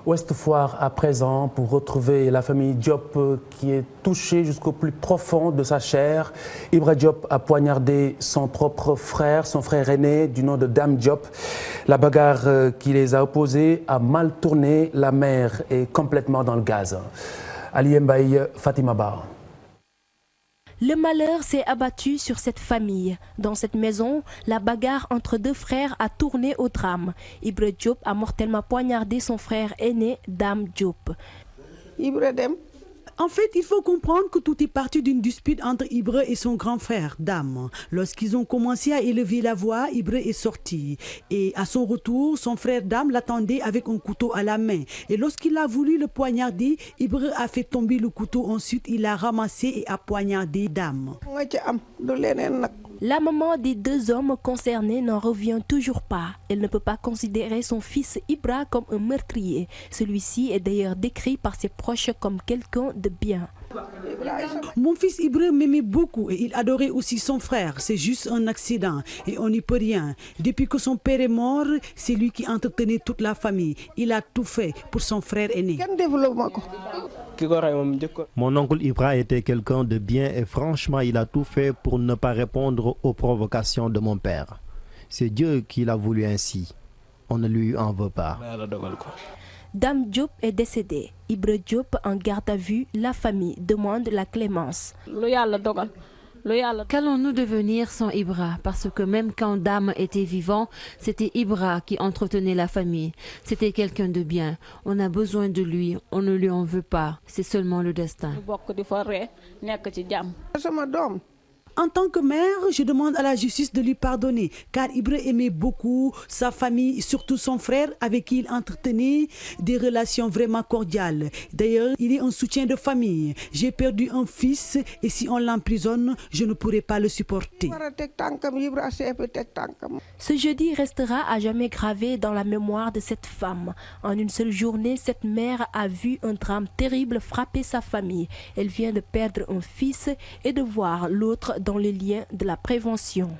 Ouest Foire à présent pour retrouver la famille Diop qui est touchée jusqu'au plus profond de sa chair. Ibra Diop a poignardé son propre frère, son frère aîné du nom de Dame Diop. La bagarre qui les a opposés a mal tourné. La mère est complètement dans le gaz. Ali Mbaye, Fatima Ba. Le malheur s'est abattu sur cette famille. Dans cette maison, la bagarre entre deux frères a tourné au drame. Ibra Diop a mortellement poignardé son frère aîné, Dame Diop. En fait, il faut comprendre que tout est parti d'une dispute entre Ibra et son grand frère, Dame. Lorsqu'ils ont commencé à élever la voix, Ibra est sorti. Et à son retour, son frère Dame l'attendait avec un couteau à la main. Et lorsqu'il a voulu le poignarder, Ibra a fait tomber le couteau. Ensuite, il a ramassé et a poignardé Dame. La maman des deux hommes concernés n'en revient toujours pas. Elle ne peut pas considérer son fils Ibra comme un meurtrier. Celui-ci est d'ailleurs décrit par ses proches comme quelqu'un de bien. Mon fils Ibra m'aimait beaucoup et il adorait aussi son frère. C'est juste un accident et on n'y peut rien. Depuis que son père est mort, c'est lui qui entretenait toute la famille. Il a tout fait pour son frère aîné. Mon oncle Ibra était quelqu'un de bien et franchement, il a tout fait pour ne pas répondre aux provocations de mon père. C'est Dieu qui l'a voulu ainsi. On ne lui en veut pas. Dame Diop est décédée. Ibra Diop en garde à vue. La famille demande la clémence. Qu'allons-nous devenir sans Ibra? Parce que même quand Dame était vivant, c'était Ibra qui entretenait la famille. C'était quelqu'un de bien. On a besoin de lui. On ne lui en veut pas. C'est seulement le destin. En tant que mère, je demande à la justice de lui pardonner, car Ibra aimait beaucoup sa famille, surtout son frère avec qui il entretenait des relations vraiment cordiales. D'ailleurs, il est un soutien de famille. J'ai perdu un fils et si on l'emprisonne, je ne pourrai pas le supporter. Ce jeudi restera à jamais gravé dans la mémoire de cette femme. En une seule journée, cette mère a vu un drame terrible frapper sa famille. Elle vient de perdre un fils et de voir l'autre dans les liens de la prévention.